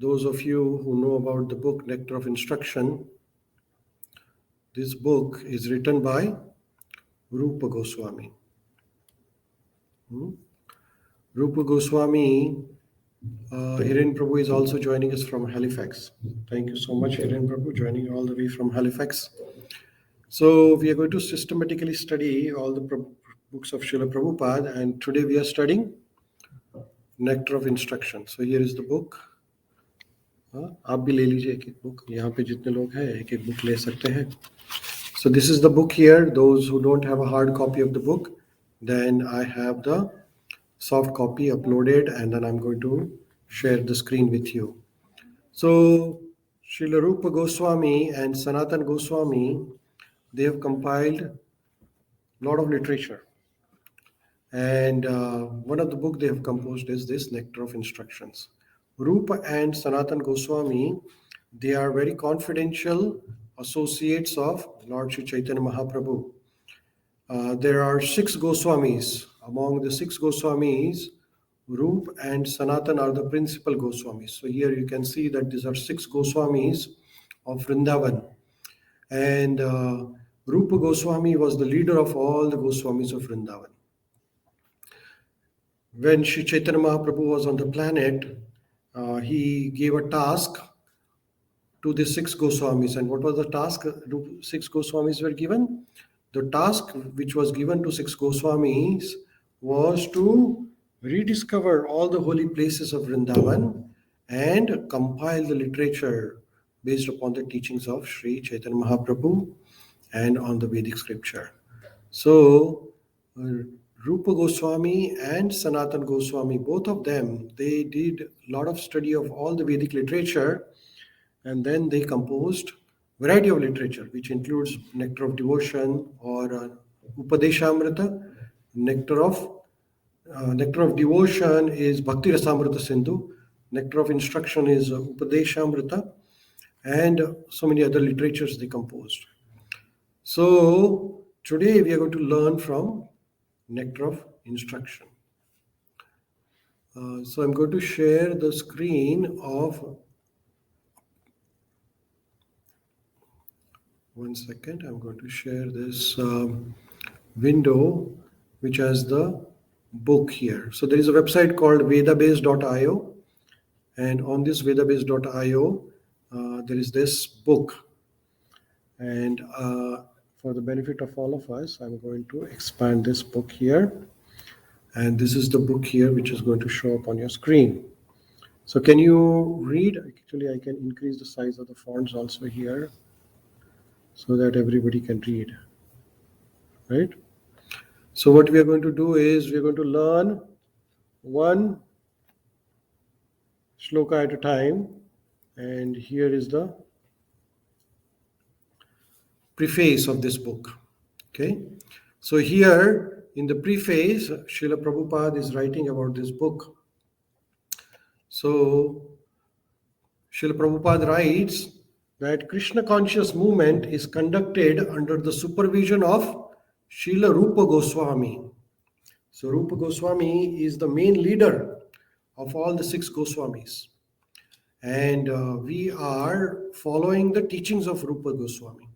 those of you who know about the book Nectar of Instruction, this book is written by Rupa Goswami. Rupa Goswami, Hiren Prabhu is also joining us from Halifax. Thank you so much, Hiren Prabhu, joining all the way from Halifax. So we are going to systematically study all the books of Srila Prabhupada, and today we are studying Nectar of Instruction. So here is the book. आप भी ले लीजिए एक book. यहाँ पे जितने लोग हैं एक book ले सकते हैं. So this is the book here. Those who don't have a hard copy of the book, then I have the soft copy uploaded, and then I'm going to share the screen with you. So Srila Rupa Goswami and Sanatan Goswami, they have compiled a lot of literature. And one of the books they have composed is this Nectar of Instructions. Rupa and Sanatan Goswami, they are very confidential associates of Lord Sri Chaitanya Mahaprabhu. There are 6 Goswamis. Among the 6 Goswamis, Rupa and Sanatan are the principal Goswamis. So here you can see that these are 6 Goswamis of Vrindavan. And Rupa Goswami was the leader of all the Goswamis of Vrindavan. When Sri Chaitanya Mahaprabhu was on the planet, he gave a task to the 6 Goswamis. And what was the task 6 Goswamis were given? The task which was given to 6 Goswamis was to rediscover all the holy places of Vrindavan and compile the literature based upon the teachings of Sri Chaitanya Mahaprabhu and on the Vedic Scripture. So Rupa Goswami and Sanatan Goswami, both of them, they did a lot of study of all the Vedic literature, and then they composed a variety of literature, which includes Nectar of Devotion or Upadeshamrita. Nectar of Devotion is Bhakti Rasamrita Sindhu. Nectar of Instruction is Upadeshamrita, and so many other literatures they composed. So today we are going to learn from Nectar of Instruction. So I'm going to share the screen of, one second, I'm going to share this window which has the book here. So there is a website called vedabase.io, and on this vedabase.io there is this book, and for the benefit of all of us, I'm going to expand this book here, and this is the book here which is going to show up on your screen. So can you read? Actually, I can increase the size of the fonts also here so that everybody can read, right? So what we are going to do is we're going to learn one shloka at a time, and here is the preface of this book. Okay, so here in the preface, Srila Prabhupada is writing about this book. So Srila Prabhupada writes that Krishna Conscious movement is conducted under the supervision of Srila Rupa Goswami. So Rupa Goswami is the main leader of all the 6 Goswamis. And we are following the teachings of Rupa Goswami.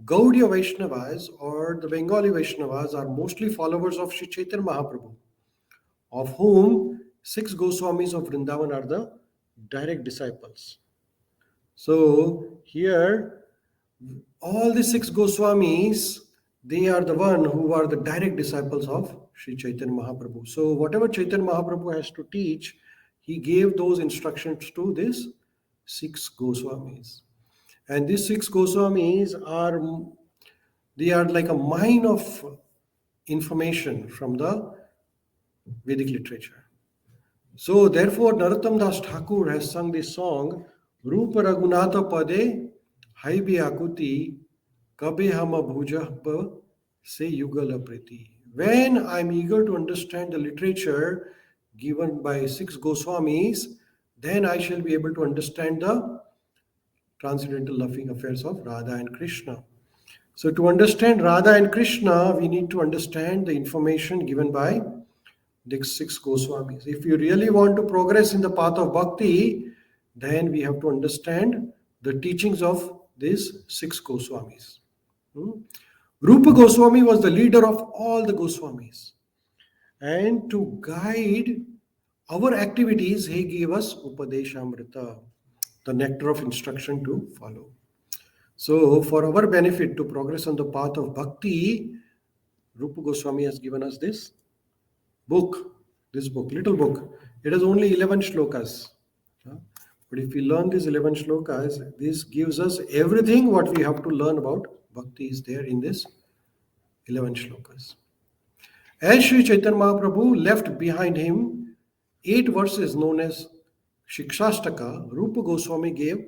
Gaudiya Vaishnavas, or the Bengali Vaishnavas, are mostly followers of Sri Chaitanya Mahaprabhu, of whom 6 Goswamis of Vrindavan are the direct disciples. So here, all the 6 Goswamis, they are the one who are the direct disciples of Sri Chaitanya Mahaprabhu. So whatever Chaitanya Mahaprabhu has to teach, he gave those instructions to these 6 Goswamis. And these 6 Goswamis they are like a mine of information from the Vedic literature. So therefore, Narottam Das Thakur has sung this song, Rupa Raghunatha Pade Haibi Akuti Kabe Hama Bhujahpa Se Yugala Priti. When I'm eager to understand the literature given by 6 Goswamis, then I shall be able to understand the transcendental loving affairs of Radha and Krishna. So to understand Radha and Krishna, we need to understand the information given by the 6 Goswamis. If you really want to progress in the path of bhakti, then we have to understand the teachings of these 6 Goswamis. Rupa Goswami was the leader of all the Goswamis. And to guide our activities, he gave us Upadeshamrita, the nectar of instruction to follow. So, for our benefit to progress on the path of bhakti, Rupa Goswami has given us this book, little book. It has only 11 shlokas. But if we learn these 11 shlokas, this gives us everything what we have to learn about bhakti is there in this 11 shlokas. As Sri Chaitanya Mahaprabhu left behind him 8 verses known as Shikshastaka, Rupa Goswami gave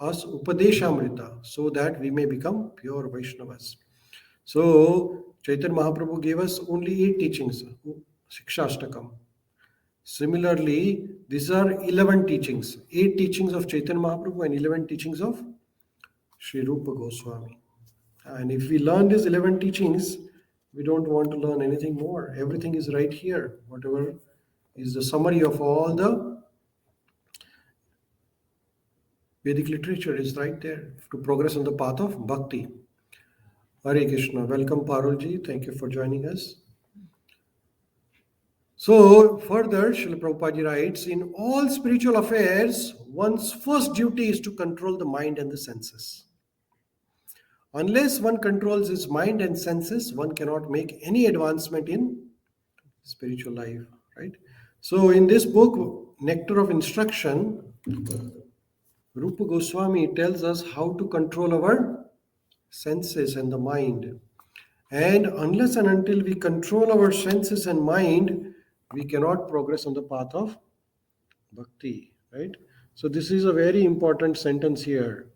us Upadeshamrita so that we may become pure Vaishnavas. So, Chaitanya Mahaprabhu gave us only 8 teachings, Shikshastakam. Similarly, these are 11 teachings, 8 teachings of Chaitanya Mahaprabhu and 11 teachings of Sri Rupa Goswami. And if we learn these 11 teachings, we don't want to learn anything more. Everything is right here. Whatever is the summary of all the Vedic literature is right there to progress on the path of bhakti. Hare Krishna. Welcome, Parulji. Thank you for joining us. So, further, Srila Prabhupada writes, in all spiritual affairs, one's first duty is to control the mind and the senses. Unless one controls his mind and senses, one cannot make any advancement in spiritual life, right? So, in this book, Nectar of Instruction, Rupa Goswami tells us how to control our senses and the mind. And unless and until we control our senses and mind, we cannot progress on the path of bhakti, right? So this is a very important sentence here.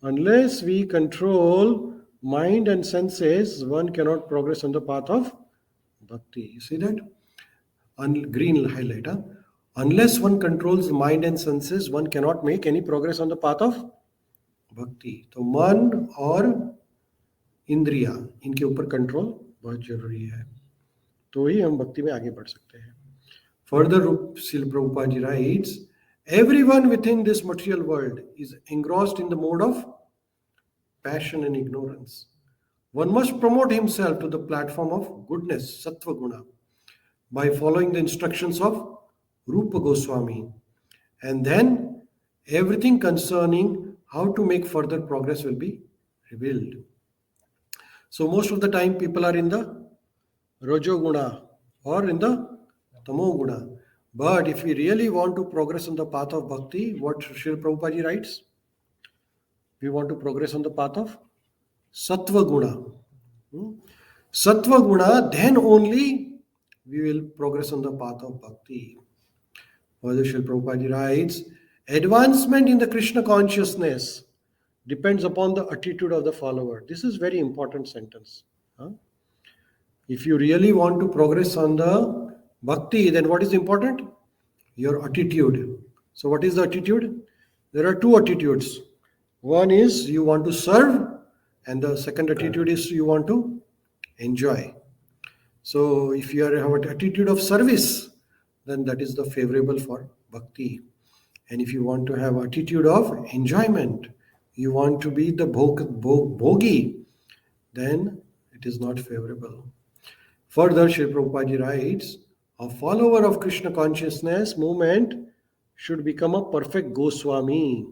Unless we control mind and senses, one cannot progress on the path of bhakti. You see that? Green highlight. Huh? Unless one controls mind and senses, one cannot make any progress on the path of bhakti. So मन और इंद्रिया इनके ऊपर control बहुत जरूरी है, तो ही हम भक्ति में आगे बढ़ सकते हैं. Further, Srila Prabhupada writes, everyone within this material world is engrossed in the mode of passion and ignorance. One must promote himself to the platform of goodness, sattva guna, by following the instructions of Rupa Goswami. And then everything concerning how to make further progress will be revealed. So most of the time people are in the Rajo Guna or in the Tamo Guna. But if we really want to progress on the path of bhakti, what Srila Prabhupada writes? We want to progress on the path of Sattva Guna. Sattva Guna, then only we will progress on the path of bhakti. Further, Srila Prabhupada writes, advancement in the Krishna consciousness depends upon the attitude of the follower. This is very important sentence. If you really want to progress on the bhakti, then what is important? Your attitude. So what is the attitude? There are 2 attitudes. One is you want to serve, and the second attitude is you want to enjoy. So if you have an attitude of service, then that is the favorable for bhakti. And if you want to have attitude of enjoyment, you want to be the bhogi, then it is not favorable. Further, Srila Prabhupada writes, a follower of Krishna consciousness movement should become a perfect Goswami.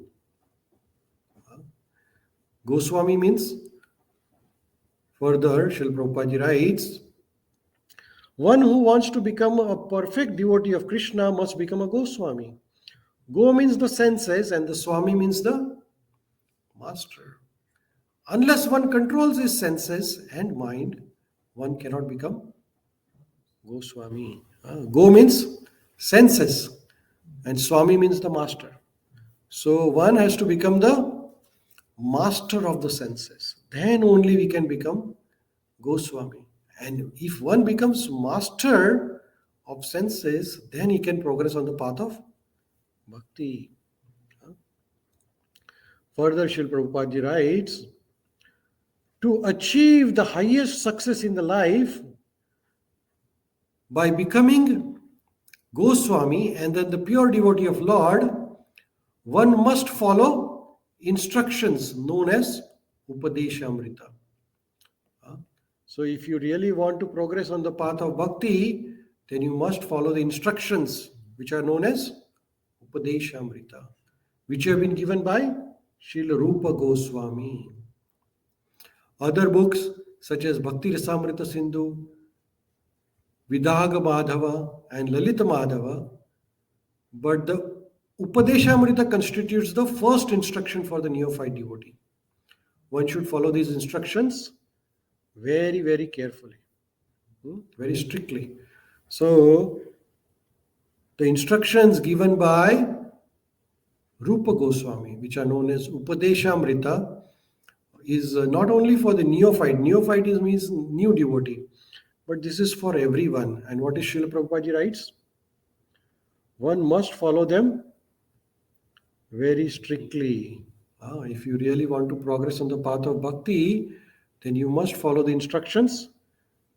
Goswami means, further, Srila Prabhupada writes, one who wants to become a perfect devotee of Krishna must become a Goswami. Go means the senses and the Swami means the master. Unless one controls his senses and mind, one cannot become Goswami. Go means senses and Swami means the master. So one has to become the master of the senses. Then only we can become Goswami. And if one becomes master of senses, then he can progress on the path of bhakti. Further, Srila Prabhupada writes, to achieve the highest success in the life by becoming Goswami and then the pure devotee of Lord, one must follow instructions known as Upadeshamrita. So if you really want to progress on the path of bhakti, then you must follow the instructions which are known as Upadeshamrita, which have been given by Srila Rupa Goswami. Other books such as Bhakti Rasamrita Sindhu, Vidhaga Madhava and Lalita Madhava, but the Upadeshamrita constitutes the first instruction for the neophyte devotee. One should follow these instructions very, very carefully, very strictly. So, the instructions given by Rupa Goswami, which are known as Upadeshamrita, is not only for the neophyte. Neophyte means new devotee, but this is for everyone. And what is Srila Prabhupada writes? One must follow them very strictly. If you really want to progress on the path of bhakti, then you must follow the instructions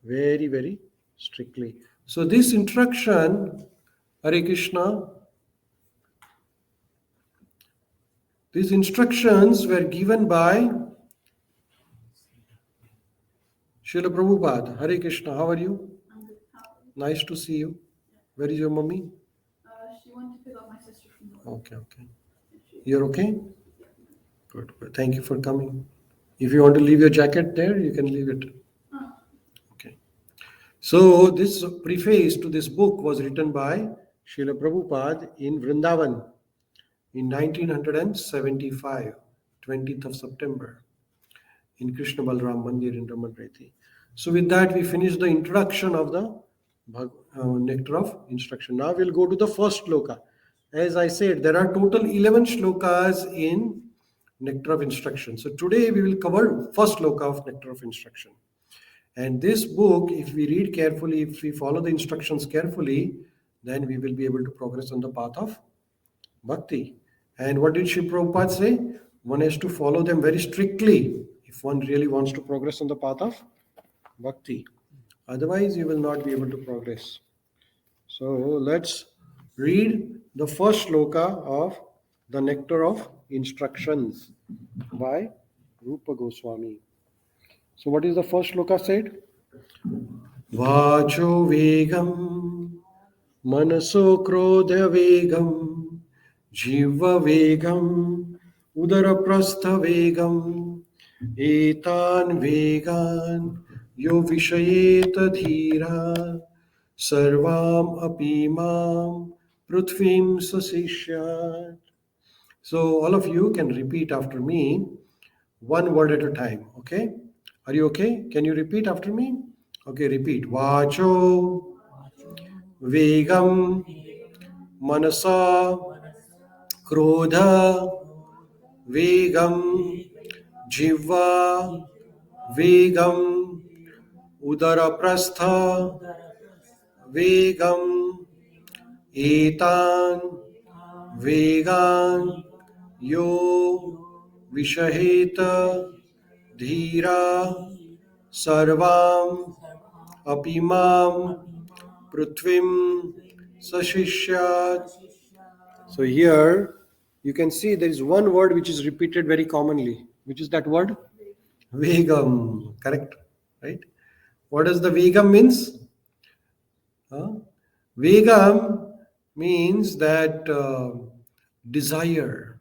very, very strictly. So this instruction, Hare Krishna, these instructions were given by Srila Prabhupada. Hare Krishna, how are you? I'm good. How are you? Nice to see you. Where is your mummy? She went to pick up my sister from work. Okay. You're okay? Good. Thank you for coming. If you want to leave your jacket there, you can leave it. Oh. Okay. So this preface to this book was written by Srila Prabhupada in Vrindavan in 1975, 20th of September, in Krishna Balram Mandir in Ramanreti. So with that, we finish the introduction of the Nectar of Instruction. Now we'll go to the first shloka. As I said, there are total 11 shlokas in Nectar of Instruction. So today we will cover first shloka of Nectar of Instruction. And this book, if we read carefully, if we follow the instructions carefully, then we will be able to progress on the path of bhakti. And what did Sri Prabhupada say? One has to follow them very strictly if one really wants to progress on the path of bhakti. Otherwise, you will not be able to progress. So let's read the first shloka of the Nectar of Instructions by Rupa Goswami. So what is the first shloka said? Vacho vegam, manaso krodha vegam, jiva vegam, udaraprastha vegam, etan vegan, yo vishayeta dhira, sarvam apimam, prithvim sasishyat. So all of you can repeat after me, one word at a time, okay? Are you okay? Can you repeat after me? Okay, repeat. Vacho vegam manasa krodha vegam jiva vegam udaraprastha vegam etan vegan yo vishaheta dhira sarvam apimam prithvim sashishyat. So here you can see there is one word which is repeated very commonly. Which is that word? Vegam. Correct? Right? What does the vegam means? Vegam means that desire.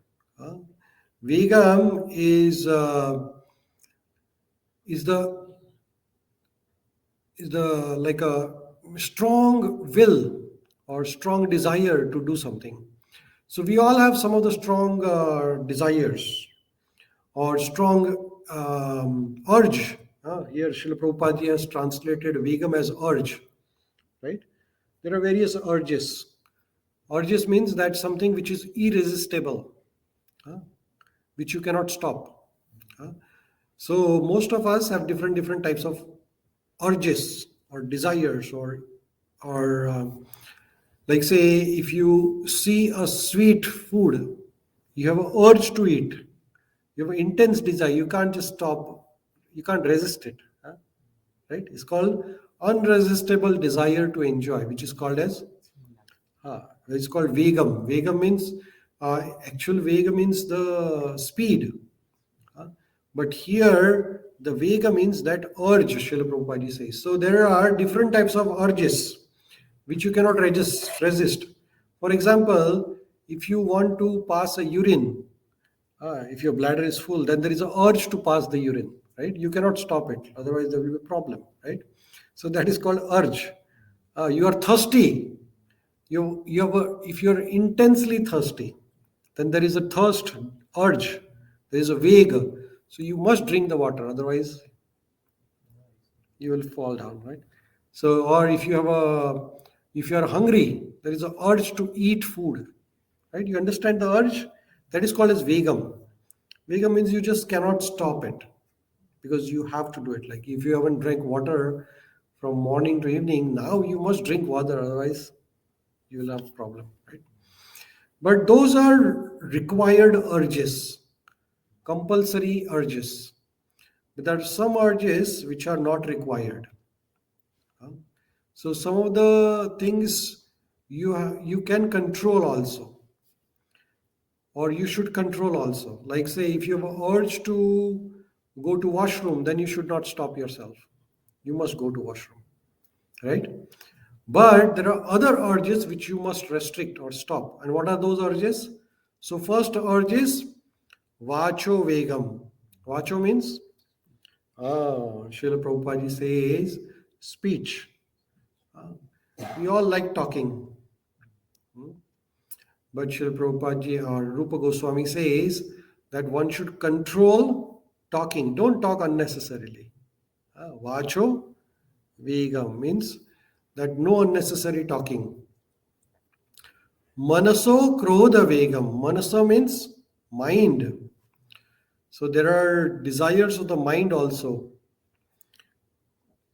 Vegam is the like a strong will or strong desire to do something. So we all have some of the strong desires or strong urge. Here Srila Prabhupada has translated vegam as urge, right? There are various urges. Urges means that something which is irresistible, which you cannot stop. So most of us have different types of urges or desires or like say if you see a sweet food, you have an urge to eat. You have an intense desire. You can't just stop. You can't resist it. Right? It's called unresistible desire to enjoy, which is called as It's called Vegam. Vegam means, actual Vega means the speed. But here, the Vega means that urge, Srila Prabhupada says. So there are different types of urges which you cannot resist. For example, if you want to pass a urine, if your bladder is full, then there is an urge to pass the urine, right? You cannot stop it, otherwise there will be a problem, right? So that is called urge. You are thirsty. If you are intensely thirsty, then there is a thirst urge. There is a vega. So you must drink the water, otherwise you will fall down, right? So, or if you are hungry, there is an urge to eat food, right? You understand the urge? That is called as vegam. Vegam means you just cannot stop it because you have to do it. Like if you haven't drank water from morning to evening, now you must drink water, otherwise you will have a problem, right? But those are required urges, compulsory urges. But there are some urges which are not required. So some of the things you can control also, or you should control also. Like say, if you have an urge to go to washroom, then you should not stop yourself. You must go to washroom, right? But there are other urges which you must restrict or stop. And what are those urges? So first urge is vacho vegam. Vacho means, Srila Prabhupada says, speech. We all like talking. But Srila Prabhupada or Rupa Goswami says that one should control talking. Don't talk unnecessarily. Vacho vegam means that no unnecessary talking. Manaso krodha vegam. Manasa means mind. So there are desires of the mind also.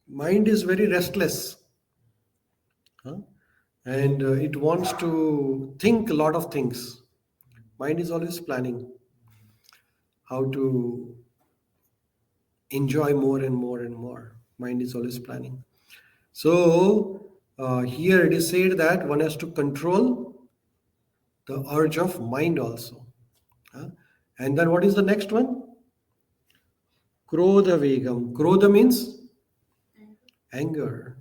Mind is very restless. And it wants to think a lot of things. Mind is always planning how to enjoy more and more and more. Mind is always planning. So here it is said that one has to control the urge of mind also. And then what is the next one? Krodha vegam. Krodha means anger.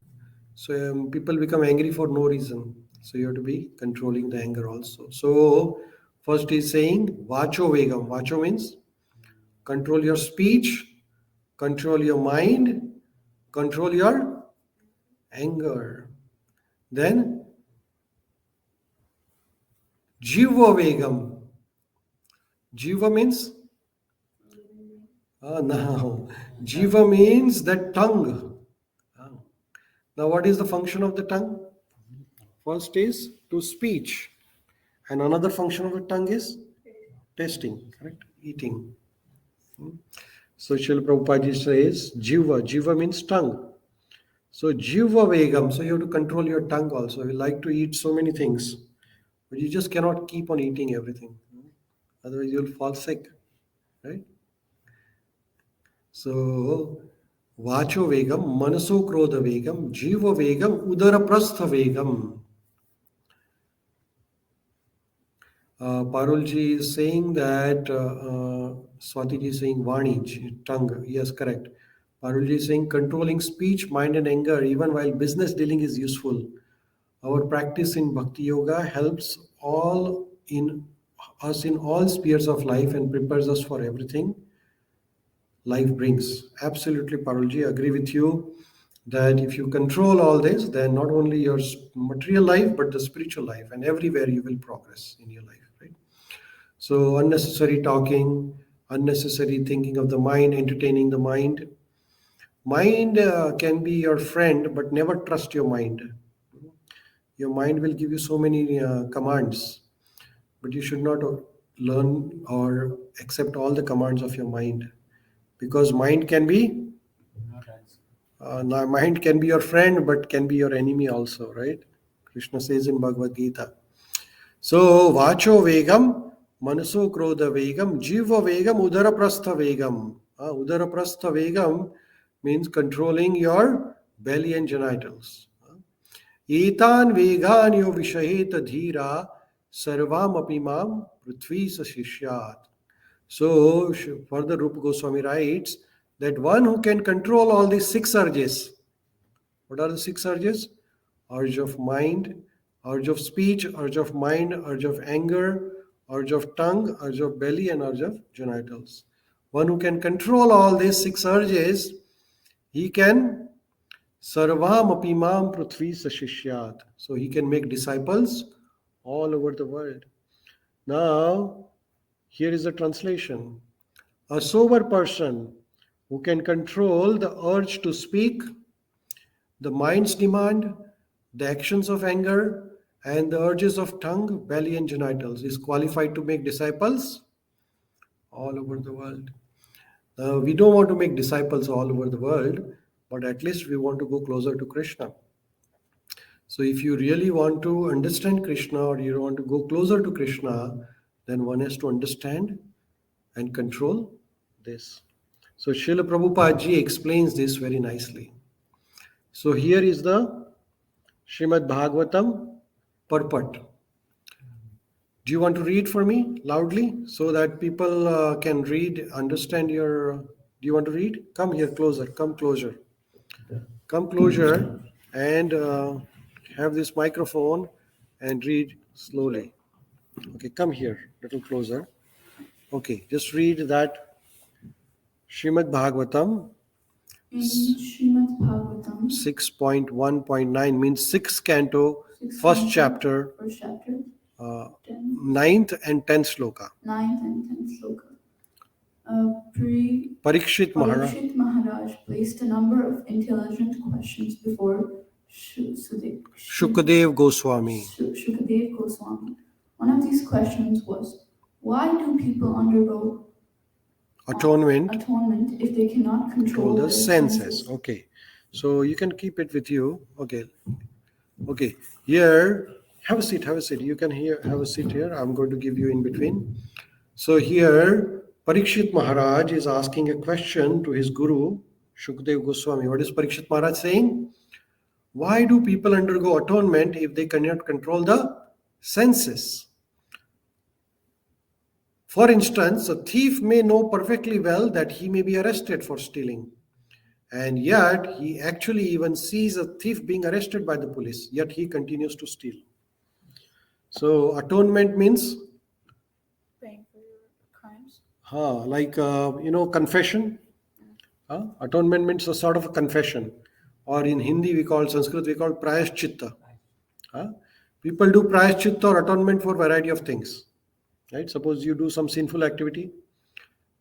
So people become angry for no reason. So you have to be controlling the anger also. So first is saying vacho vegam. Vacho means control your speech, control your mind, control your anger. Then jiva vegam. Jiva means now jiva means that tongue. Now what is the function of the tongue? First is to speech, and another function of the tongue is tasting, correct? Eating. So Srila Prabhupada says jiva. Jiva means tongue. So jiva vegam. So you have to control your tongue also. You like to eat so many things, but you just cannot keep on eating everything. Otherwise you'll fall sick, right? So vacho vegam, manaso krodha vegam, jiva vegam, udara prastha vegam. Parulji is saying that Swatiji is saying Vani, tongue. Yes, correct. Parulji is saying controlling speech, mind, and anger, even while business dealing, is useful. Our practice in Bhakti Yoga helps all in us in all spheres of life and prepares us for everything life brings. Absolutely, Parulji, agree with you that if you control all this, then not only your material life, but the spiritual life, and everywhere you will progress in your life, right? So, unnecessary talking, unnecessary thinking of the mind, entertaining the mind. Mind can be your friend, but never trust your mind. Your mind will give you so many commands, but you should not learn or accept all the commands of your mind, because mind can be mind can be your friend, but can be your enemy also, right? Krishna says in Bhagavad Gita. So, vacho vegam, manaso krodha vegam, jiva vegam, udara prastha vegam. Udara prastha vegam means controlling your belly and genitals. Etan veganyo vishayeta dhira sarvam apimam prithvi sashishyat. So further Rupa Goswami writes that one who can control all these six urges. What are the six urges? Urge of mind, urge of speech, urge of mind, urge of anger, urge of tongue, urge of belly, and urge of genitals. One who can control all these six urges, he can sarvam apimam prithvi sashishyat. So he can make disciples all over the world. Now, here is the translation. A sober person who can control the urge to speak, the mind's demand, the actions of anger, and the urges of tongue, belly, and genitals is qualified to make disciples all over the world. We don't want to make disciples all over the world, but at least we want to go closer to Krishna. So, if you really want to understand Krishna or you want to go closer to Krishna, then one has to understand and control this. So, Srila Prabhupada ji explains this very nicely. So, here is the Srimad Bhagavatam purport. Do you want to read for me loudly so that people can read, understand your. Do you want to read? Come here closer. Come closer. Come closer and have this microphone and read slowly. Okay, come here, little closer. Okay, just read that Srimad Bhagavatam. In Srimad Bhagavatam 6.1.9 means 6th canto, 6th first canto, chapter, first chapter, 9th and 10th sloka. 9th and 10th sloka. Parikshit Maharaj. Parikshit Maharaj placed a number of intelligent questions before Shukadev Goswami. Shukadev Goswami. One of these questions was, why do people undergo Atonement if they cannot control the their senses? Okay, so you can keep it with you. Okay, here, have a seat. You can have a seat here. I'm going to give you in between. So here, Parikshit Maharaj is asking a question to his guru, Shukadev Goswami. What is Parikshit Maharaj saying? Why do people undergo atonement if they cannot control the senses? For instance, a thief may know perfectly well that he may be arrested for stealing. And yet, he actually even sees a thief being arrested by the police, yet he continues to steal. So, atonement means? paying for your crimes. Like, confession. Atonement means a sort of a confession. Or in Hindi, Sanskrit, we call prayashchitta. People do prayashchitta or atonement for variety of things. Right? Suppose you do some sinful activity,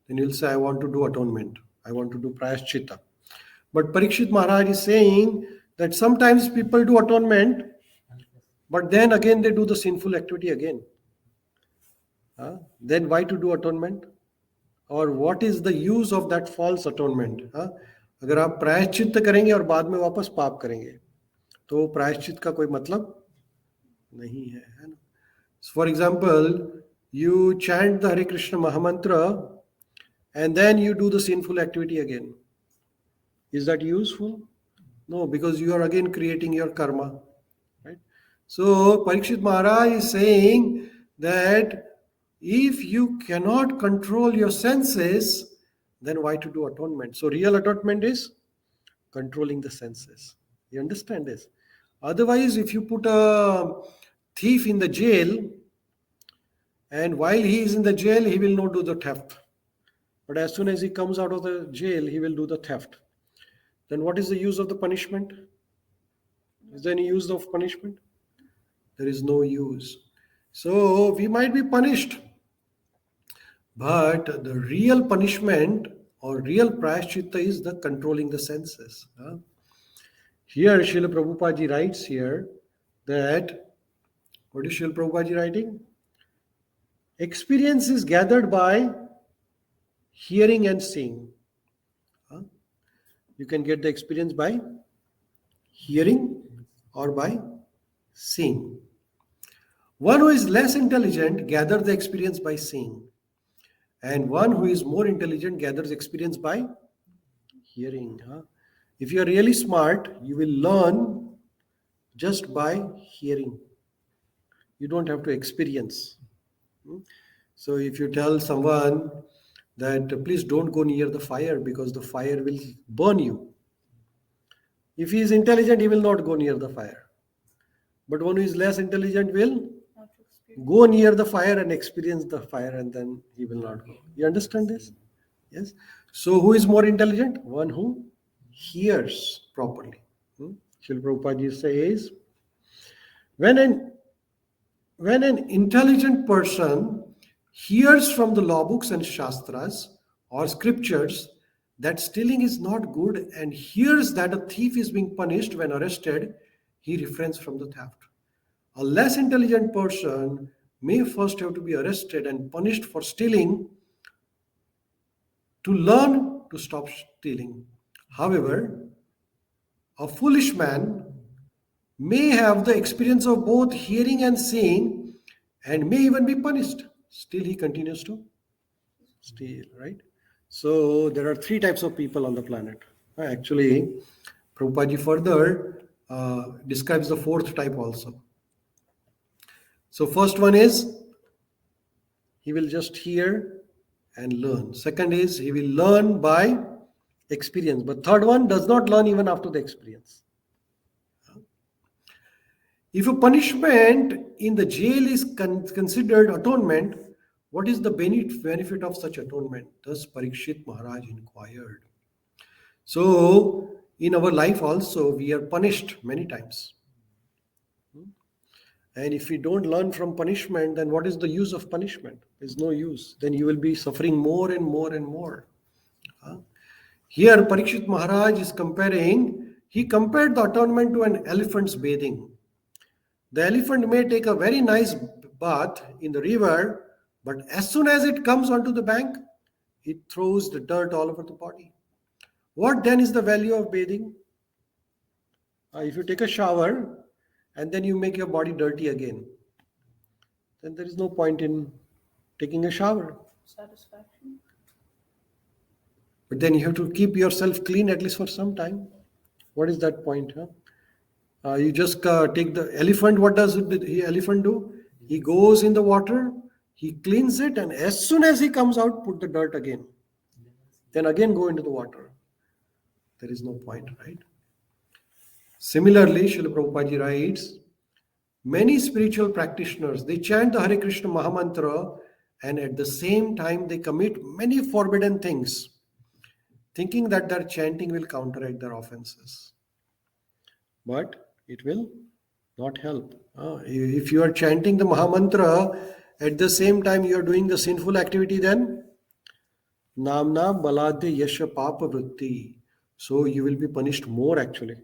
then you'll say, I want to do atonement. I want to do prayashchitta. But Parikshit Maharaj is saying that sometimes people do atonement, but then again they do the sinful activity again. Then why to do atonement? Or what is the use of that false atonement? अगर आप प्रायश्चित्त करेंगे और बाद में वापस पाप करेंगे तो प्रायश्चित्त का कोई मतलब नहीं है ना. For example, you chant the Hare Krishna Mahamantra and then you do the sinful activity again. Is that useful? No, because you are again creating your karma. Right? So Parikshit Maharaj is saying that if you cannot control your senses, then why to do atonement? So real atonement is controlling the senses. You understand this? Otherwise, if you put a thief in the jail, and while he is in the jail, he will not do the theft. But as soon as he comes out of the jail, he will do the theft. Then what is the use of the punishment? Is there any use of punishment? There is no use. So we might be punished. But the real punishment or real prayashchitta is the controlling the senses. Here, Srila Prabhupada ji writes here that, what is Srila Prabhupada ji writing? Experience is gathered by hearing and seeing. You can get the experience by hearing or by seeing. One who is less intelligent gathers the experience by seeing. And one who is more intelligent gathers experience by hearing. If you are really smart, you will learn just by hearing. You don't have to experience. Hmm? So if you tell someone that please don't go near the fire because the fire will burn you. If he is intelligent, he will not go near the fire. But one who is less intelligent will go near the fire and experience the fire, and then he will not go. You understand this? Yes. So who is more intelligent? One who hears properly. Srila Prabhupada says, when an when an intelligent person hears from the law books and shastras or scriptures that stealing is not good and hears that a thief is being punished when arrested, he refrains from the theft. A less intelligent person may first have to be arrested and punished for stealing to learn to stop stealing. However, a foolish man may have the experience of both hearing and seeing and may even be punished. Still, he continues to steal, right? So, there are three types of people on the planet. Actually, Prabhupada further describes the fourth type also. So, first one is he will just hear and learn. Second is he will learn by experience. But third one does not learn even after the experience. If a punishment in the jail is considered atonement, what is the benefit of such atonement? Thus Parikshit Maharaj inquired. So, in our life also, we are punished many times. And if we don't learn from punishment, then what is the use of punishment? There's no use. Then you will be suffering more and more and more. Here, Parikshit Maharaj is he compared the atonement to an elephant's bathing. The elephant may take a very nice bath in the river, but as soon as it comes onto the bank, it throws the dirt all over the body. What then is the value of bathing? If you take a shower and then you make your body dirty again, then there is no point in taking a shower. Satisfaction. But then you have to keep yourself clean at least for some time. What is that point? You just take the elephant. What does the elephant do? He goes in the water, he cleans it, and as soon as he comes out, put the dirt again. Then again go into the water. There is no point, right? Similarly, Srila Prabhupada writes, many spiritual practitioners, they chant the Hare Krishna Mahamantra and at the same time they commit many forbidden things, thinking that their chanting will counteract their offenses. But it will not help. If you are chanting the Mahamantra, at the same time you are doing the sinful activity, then Namna Balade Yasha Papa Vritti. So you will be punished more actually.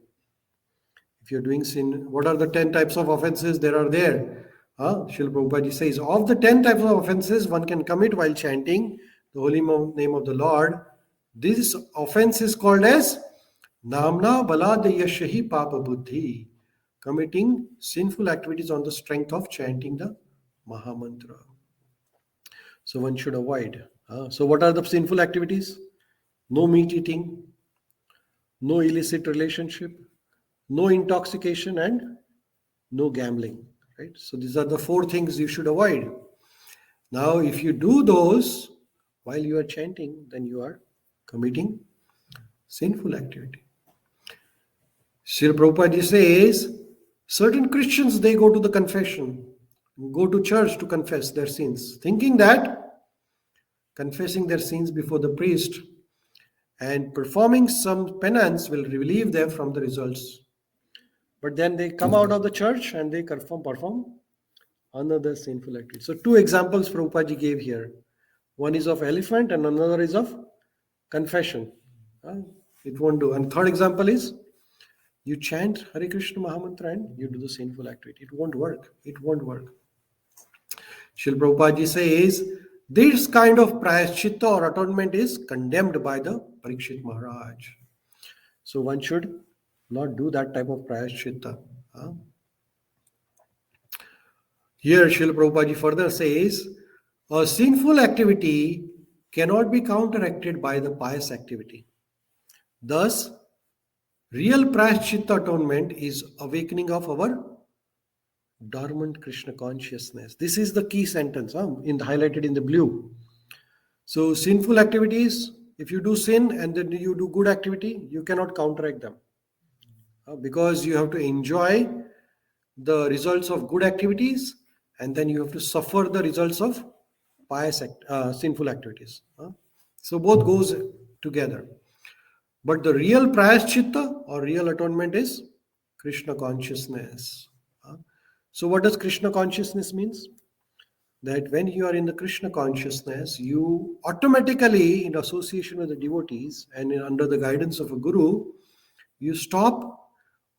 If you're doing sin, what are the 10 types of offenses there are there? Srila Prabhupada says, of the 10 types of offenses one can commit while chanting the holy name of the Lord, this offense is called as Namna Balad Yashahi Papa Buddhi, committing sinful activities on the strength of chanting the Mahamantra. So one should avoid. So what are the sinful activities? No meat eating, no illicit relationship, no intoxication, and no gambling. Right? So these are the four things you should avoid. Now, if you do those while you are chanting, then you are committing sinful activity. Srila Prabhupada says, certain Christians, they go to the confession, go to church to confess their sins, thinking that confessing their sins before the priest and performing some penance will relieve them from the results. But then they come out of the church and they perform another sinful activity. So two examples Prabhupada gave here. One is of elephant and another is of confession. It won't do. And third example is you chant Hare Krishna Mahamantra and you do the sinful activity. It won't work. It won't work. Srila Prabhupada says this kind of prayaschitta or atonement is condemned by the Parikshit Maharaj. So one should not do that type of prayaschitta. Here Srila Prabhupada further says, a sinful activity cannot be counteracted by the pious activity. Thus, Real Prashchitta atonement is awakening of our dormant Krishna consciousness. This is the key sentence highlighted in the blue. So sinful activities, if you do sin and then you do good activity, you cannot counteract them. Because you have to enjoy the results of good activities and then you have to suffer the results of sinful activities. So both goes together. But the real prayaschitta or real atonement is Krishna consciousness. So what does Krishna consciousness means? That when you are in the Krishna consciousness, you automatically, in association with the devotees and under the guidance of a guru, you stop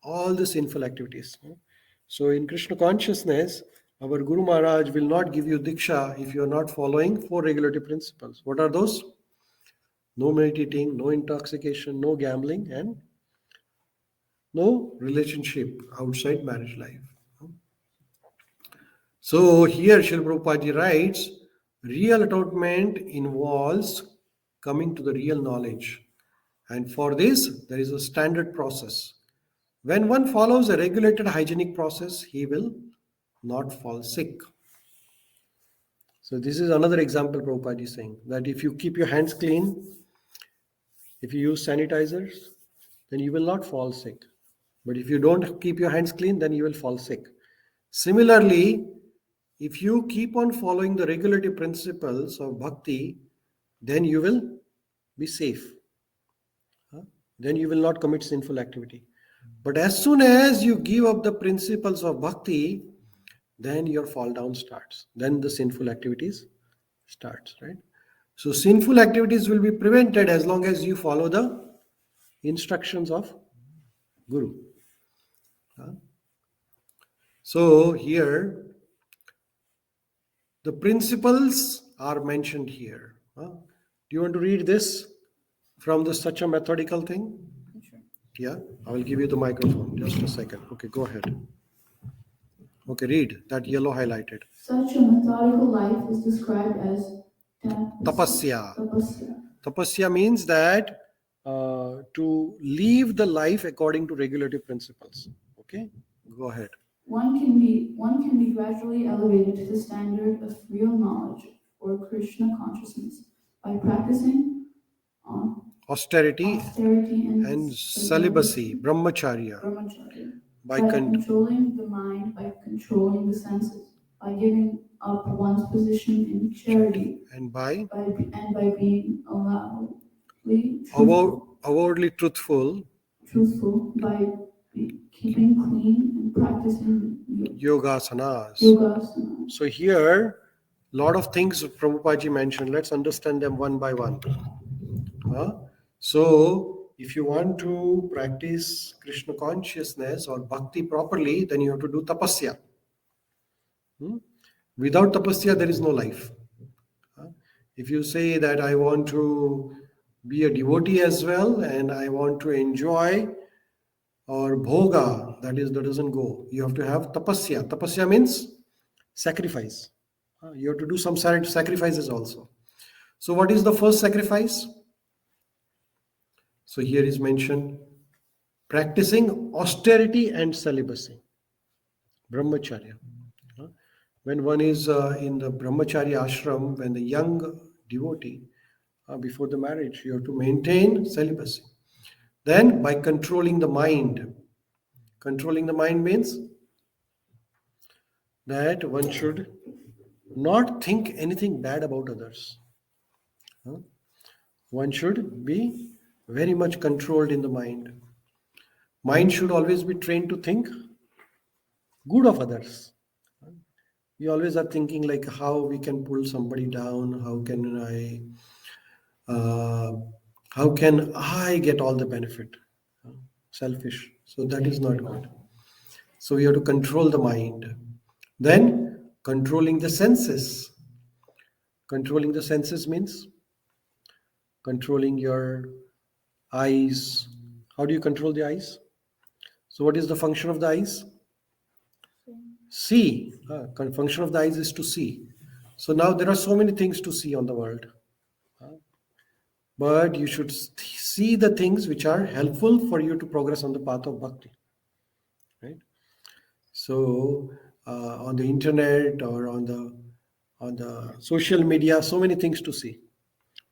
all the sinful activities. So in Krishna consciousness, our Guru Maharaj will not give you diksha if you are not following 4 regulative principles. What are those? No meditating, no intoxication, no gambling, and no relationship outside marriage life. So here Srila Prabhupada writes, real atonement involves coming to the real knowledge. And for this, there is a standard process. When one follows a regulated hygienic process, he will not fall sick. So this is another example Prabhupada is saying, that if you keep your hands clean, if you use sanitizers, then you will not fall sick. But if you don't keep your hands clean, then you will fall sick. Similarly, if you keep on following the regulative principles of bhakti, then you will be safe. Then you will not commit sinful activity. But as soon as you give up the principles of bhakti, then your fall down starts. Then the sinful activities starts, right? So sinful activities will be prevented as long as you follow the instructions of Guru. So here, the principles are mentioned here. Do you want to read this from such a methodical thing? Sure. Yeah, I will give you the microphone. Just a second. Okay, go ahead. Okay, read that yellow highlighted. Such a methodical life is described as Tapasya. tapasya. Tapasya means that to live the life according to regulative principles. Okay, go ahead. One can be gradually elevated to the standard of real knowledge or Krishna consciousness by practicing Austerity and celibacy, brahmacharya, by controlling the mind, by controlling the senses, by giving up one's position in charity, and by being avowedly truthful, by keeping clean and practicing yogasanas. So here, lot of things Prabhupada mentioned. Let's understand them one by one. So, if you want to practice Krishna consciousness or bhakti properly, then you have to do tapasya. Without tapasya, there is no life. If you say that I want to be a devotee as well and I want to enjoy or bhoga, that doesn't go. You have to have tapasya. Tapasya means sacrifice. You have to do some sacrifices also. So what is the first sacrifice? So here is mentioned practicing austerity and celibacy, brahmacharya. When one is in the brahmacharya ashram, when the young devotee, before the marriage, you have to maintain celibacy. Then by controlling the mind. Controlling the mind means that one should not think anything bad about others. One should be very much controlled in the mind. Mind should always be trained to think good of others. We always are thinking like how we can pull somebody down, how can I get all the benefit? Selfish. So that is not good. So we have to control the mind. Then controlling the senses. Controlling the senses means controlling your eyes. How do you control the eyes? So what is the function of the eyes? See. Function of the eyes is to see. So now there are so many things to see on the world. but you should see the things which are helpful for you to progress on the path of bhakti, right? So on the internet or on the social media, so many things to see,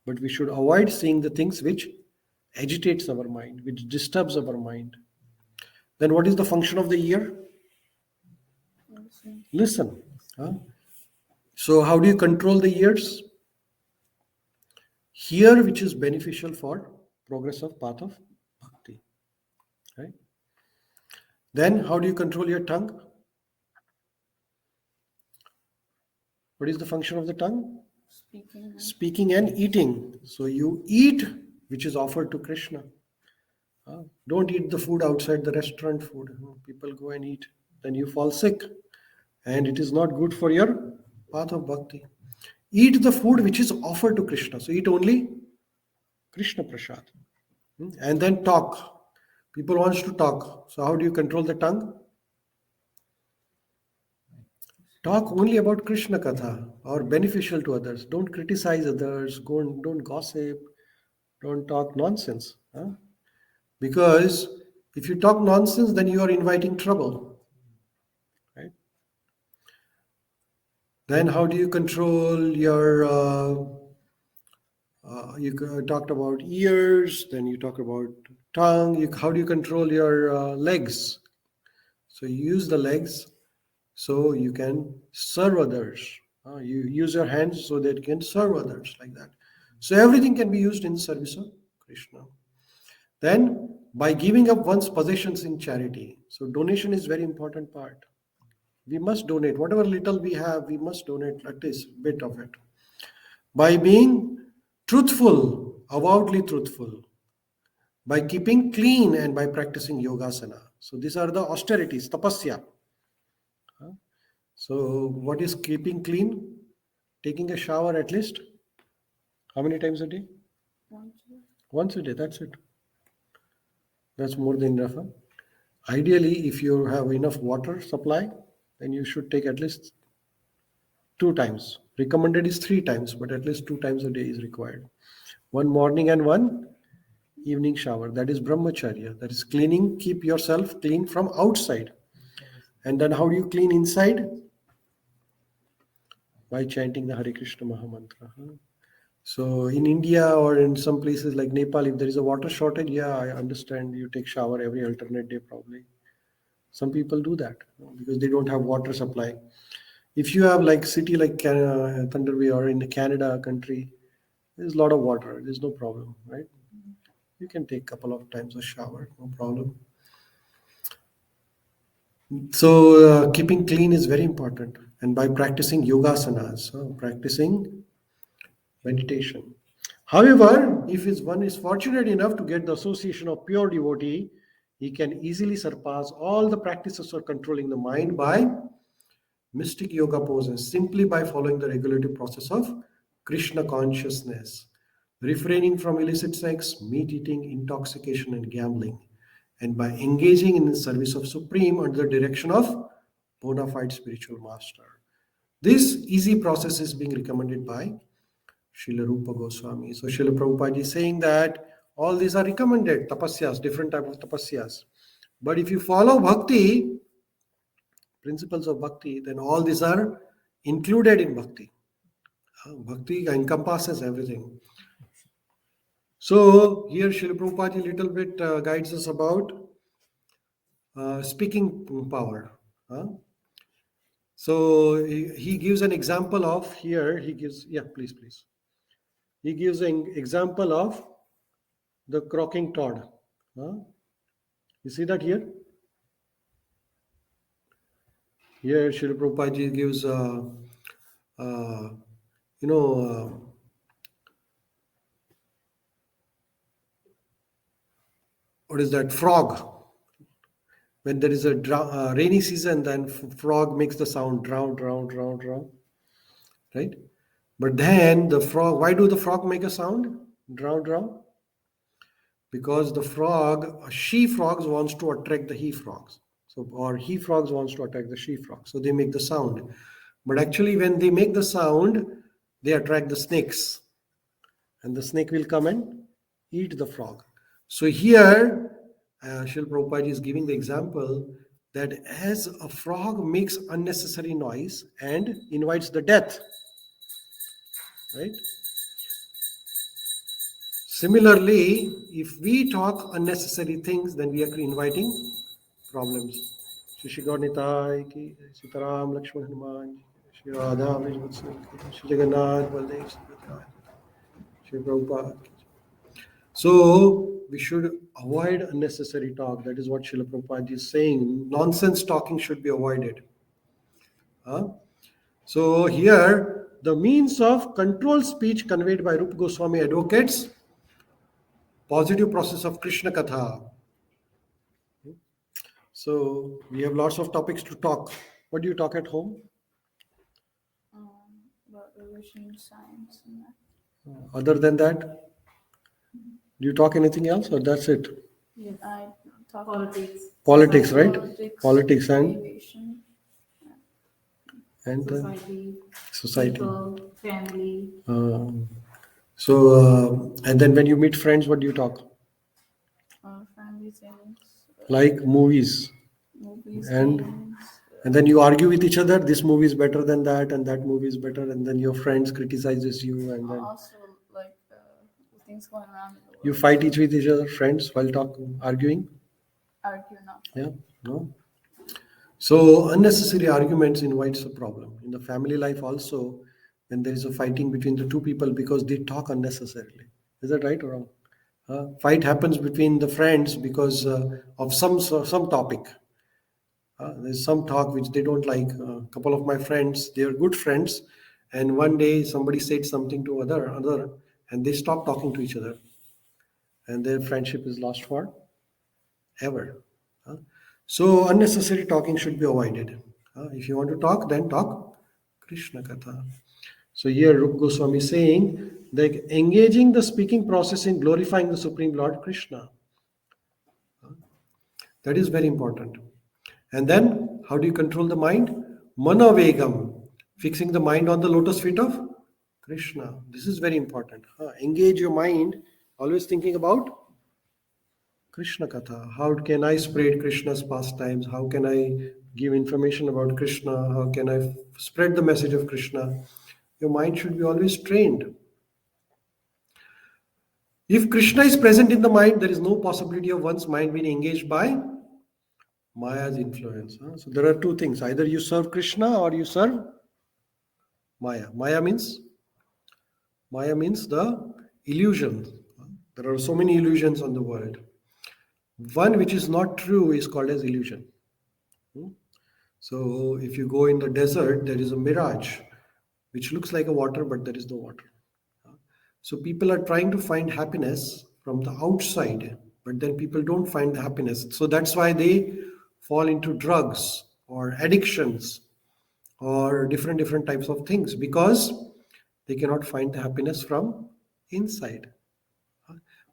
but we should avoid seeing the things which agitates our mind, which disturbs our mind. Then what is the function of the ear? Listen. Huh? So how do you control the ears? Hear which is beneficial for progress of path of bhakti, right? Then how do you control your tongue? What is the function of the tongue? Speaking and eating. So you eat which is offered to Krishna. Don't eat the food outside the restaurant food. People go and eat. Then you fall sick. And it is not good for your path of bhakti. Eat the food which is offered to Krishna. So eat only Krishna Prashad. And then talk. People wants to talk. So how do you control the tongue? Talk only about Krishna Katha or beneficial to others. Don't criticize others. Don't gossip. Don't talk nonsense. Because if you talk nonsense, then you are inviting trouble. Right? Then how do you control your... you talked about ears, then you talk about tongue. How do you control your legs? So you use the legs so you can serve others. You use your hands so that you can serve others, like that. So everything can be used in the service of Krishna. Then by giving up one's possessions in charity. So donation is very important part. We must donate. Whatever little we have, we must donate at least a bit of it. By being truthful, avowedly truthful, by keeping clean and by practicing yogasana. So these are the austerities, tapasya. So what is keeping clean? Taking a shower at least. How many times a day? Once a day, that's it. That's more than enough. Ideally, if you have enough water supply, then you should take at least 2 times. Recommended is 3 times, but at least 2 times a day is required. One morning and one evening shower. That is brahmacharya. That is cleaning. Keep yourself clean from outside. And then how do you clean inside? By chanting the Hare Krishna Mahamantra. So in India or in some places like Nepal, if there is a water shortage, yeah, I understand you take shower every alternate day probably. Some people do that because they don't have water supply. If you have like city like Thunder Bay or in the Canada country, there's a lot of water. There's no problem, right? You can take a couple of times a shower, no problem. So keeping clean is very important. And by practicing yogasanas, practicing meditation. However, if one is fortunate enough to get the association of pure devotee, he can easily surpass all the practices for controlling the mind by mystic yoga poses, simply by following the regulative process of Krishna consciousness, refraining from illicit sex, meat eating, intoxication, and gambling, and by engaging in the service of Supreme under the direction of bona fide spiritual master. This easy process is being recommended by Srila Rupa Goswami. So Srila Prabhupada is saying that all these are recommended, tapasyas, different type of tapasyas. But if you follow bhakti, principles of bhakti, then all these are included in bhakti. Bhakti encompasses everything. So here Srila Prabhupada little bit guides us about speaking power. So he gives an example of here, he gives, yeah, please. He gives an example of the croaking toad. You see that here? Here Srila Prabhupada gives, what is that? Frog. When there is a rainy season, then frog makes the sound drown, right? But then the frog, why do the frog make a sound? Drown? Because the frog, she frogs wants to attract the he frogs. So, or he frogs wants to attract the she frogs. So they make the sound. But actually when they make the sound, they attract the snakes. and the snake will come and eat the frog. So here, Srila Prabhupada is giving the example that as a frog makes unnecessary noise and invites the death, right? Similarly, if we talk unnecessary things, then we are inviting problems. Shri Gaurnitai ki, Sitaram Lakshman Hanuman, Shri Radha Vrijvatsal ki, Shri Jagannath Baldev Subhadra, Shri Prabhupada. So we should avoid unnecessary talk. That is what Srila Prabhupada is saying. Nonsense talking should be avoided. Huh? So here, the means of controlled speech conveyed by Rupa Goswami advocates positive process of Krishna Katha. So we have lots of topics to talk. What do you talk at home? About religion, science, and that. Other than that, do you talk anything else or that's it? Yeah, I talk politics. Politics, right? Politics and aviation, and society, society. people, family. And then when you meet friends, what do you talk? Family things. Like movies. Movies, And games. And then you argue with each other. This movie is better than that, and that movie is better. And then your friends criticizes you, and then Also, like things going around in the world. you fight each with each other, friends, while arguing. Argue not. Yeah, no. So unnecessary arguments invites a problem in the family life also. When there is a fighting between the two people because they talk unnecessarily, is that right or wrong? Fight happens between the friends because of some topic. There's some talk which they don't like. A couple of my friends, they are good friends, and one day somebody said something to other, and they stopped talking to each other, and their friendship is lost for ever. So unnecessary talking should be avoided. If you want to talk, then talk Krishna Katha. So here Rupa Goswami is saying that engaging the speaking process in glorifying the Supreme Lord Krishna. That is very important. And then, how do you control the mind? Manavegam, fixing the mind on the lotus feet of Krishna. This is very important. Engage your mind, always thinking about Krishna Katha. How can I spread Krishna's pastimes? How can I give information about Krishna? How can I spread the message of Krishna? Your mind should be always trained. If Krishna is present in the mind, there is no possibility of one's mind being engaged by Maya's influence. So there are two things. Either you serve Krishna or you serve Maya. Maya means the illusion. There are so many illusions on the world. One which is not true is called as illusion. So if you go in the desert, there is a mirage which looks like a water, but there is no water. So people are trying to find happiness from the outside, but then people don't find the happiness. So that's why they fall into drugs or addictions or different types of things because they cannot find the happiness from inside.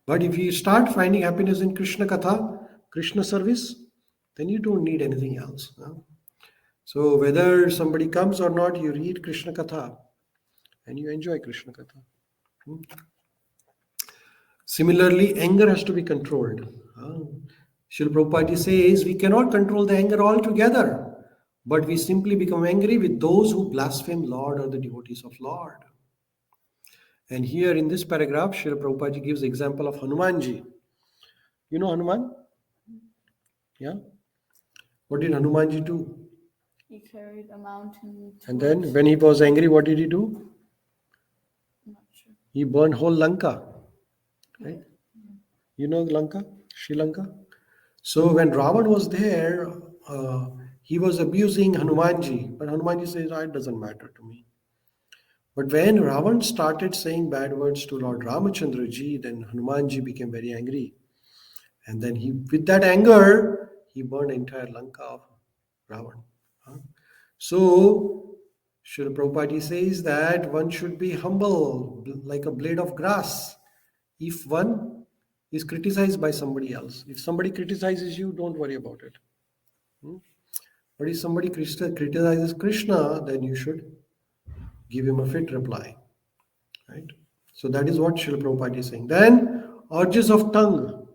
But if you start finding happiness in Krishna Katha, Krishna service, then you don't need anything else. So whether somebody comes or not, you read Krishna Katha and you enjoy Krishna Katha. Similarly, anger has to be controlled. Srila Prabhupada says we cannot control the anger altogether, but we simply become angry with those who blaspheme Lord or the devotees of Lord. And here in this paragraph, Srila Prabhupada gives example of Hanumanji. You know Hanuman? Yeah? What did Hanumanji do? He carried a mountain. And then when he was angry, what did he do? I'm not sure. He burned whole Lanka. Right? You know Lanka? Sri Lanka? So when Ravan was there, he was abusing Hanumanji. But Hanumanji says, it doesn't matter to me. But when Ravan started saying bad words to Lord Ramachandra ji, then Hanumanji became very angry. And then with that anger, he burned entire Lanka of Ravan. So, Srila Prabhupada says that one should be humble, like a blade of grass. If one is criticized by somebody else, if somebody criticizes you, don't worry about it. But if somebody criticizes Krishna, then you should give him a fit reply. Right? So that is what Srila Prabhupada is saying. Then urges of tongue.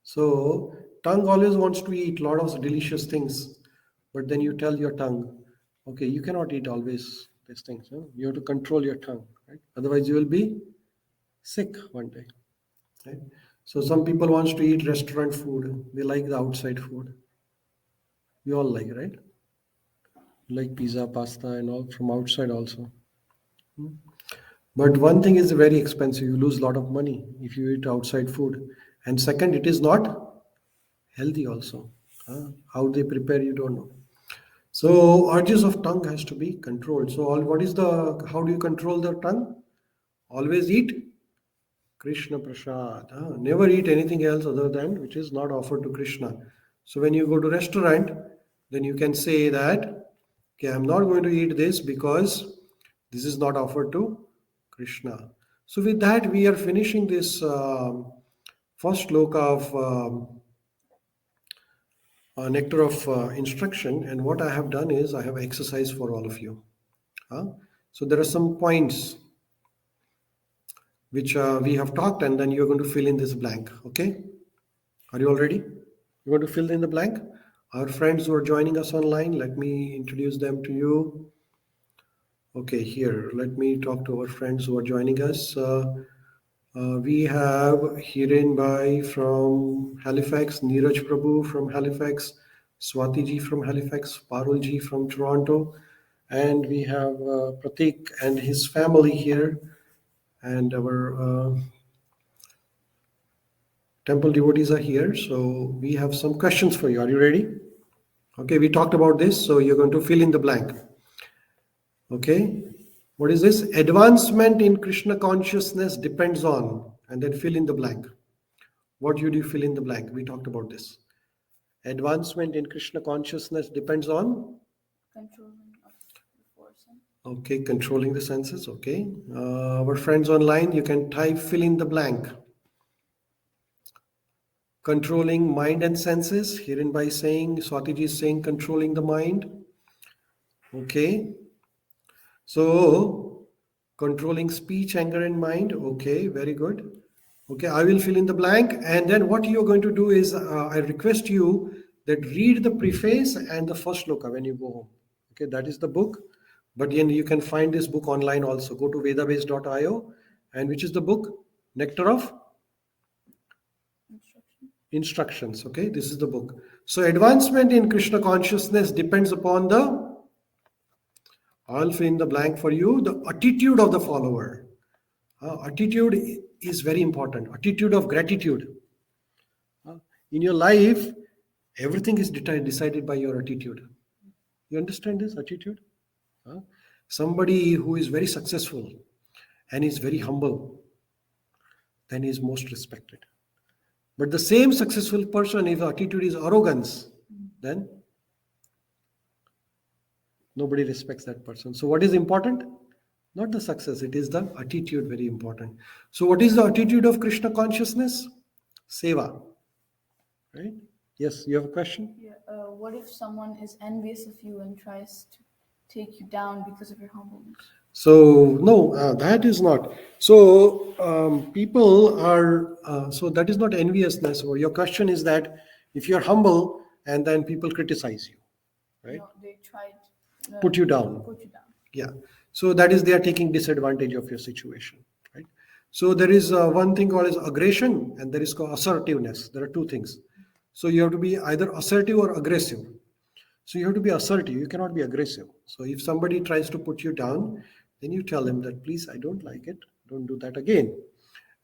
So tongue always wants to eat a lot of delicious things, but then you tell your tongue, okay, you cannot eat always these things. Huh? You have to control your tongue, right? Otherwise, you will be sick one day. Right? So some people wants to eat restaurant food. They like the outside food. We all like, right? Like pizza, pasta, and all from outside also. But one thing is very expensive. You lose a lot of money if you eat outside food. And second, it is not healthy also. How they prepare, you don't know. So urges of tongue has to be controlled. So what is the, how do you control the tongue? Always eat Krishna Prasad. Never eat anything else other than which is not offered to Krishna. So when you go to restaurant, then you can say that, okay, I'm not going to eat this because this is not offered to Krishna. So with that, we are finishing this first sloka of Nectar of Instruction. And what I have done is I have exercise for all of you. So there are some points which we have talked, and then you're going to fill in this blank. Okay? Are you all ready? You're going to fill in the blank. Our friends who are joining us online, let me introduce them to you. Okay, here, let me talk to our friends who are joining us. We have Hiren Bhai from Halifax, Neeraj Prabhu from Halifax, Swati ji from Halifax, Parul ji from Toronto, and we have Pratik and his family here, and our temple devotees are here. So we have some questions for you. Are you ready? Okay, we talked about this, so you're going to fill in the blank. Okay, what is this? Advancement in Krishna consciousness depends on, and then fill in the blank. What do you fill in the blank? We talked about this. Advancement in Krishna consciousness depends on? Controlling of the force. Okay, controlling the senses. Okay. Our friends online, you can type fill in the blank. Controlling mind and senses. Herein by saying, Swatiji is saying controlling the mind. Okay. So, controlling speech, anger, and mind. Okay, very good. Okay, I will fill in the blank. And then what you're going to do is, I request you that read the preface and the first sloka when you go home. Okay, that is the book. But then you can find this book online also. Go to vedabase.io. And which is the book? Nectar of Instructions. Okay, this is the book. So advancement in Krishna consciousness depends upon the, I'll fill in the blank for you, the attitude of the follower. Attitude is very important. Attitude of gratitude. In your life, everything is decided by your attitude. You understand this attitude? Somebody who is very successful and is very humble, then he is most respected. But the same successful person, if the attitude is arrogance, then nobody respects that person. So what is important? Not the success, it is the attitude very important. So what is the attitude of Krishna consciousness? Seva. Right? Yes, you have a question? Yeah. What if someone is envious of you and tries to take you down because of your humbleness? So no, that is not. So people are. So that is not enviousness. Or your question is that if you're humble and then people criticize you, right? No, they tried Put you down. Put you down. Yeah. So that is they are taking disadvantage of your situation, right? So there is one thing called as aggression and there is called assertiveness. There are two things. So you have to be either assertive or aggressive. So you have to be assertive. You cannot be aggressive. So if somebody tries to put you down, then you tell him that, please, I don't like it. Don't do that again.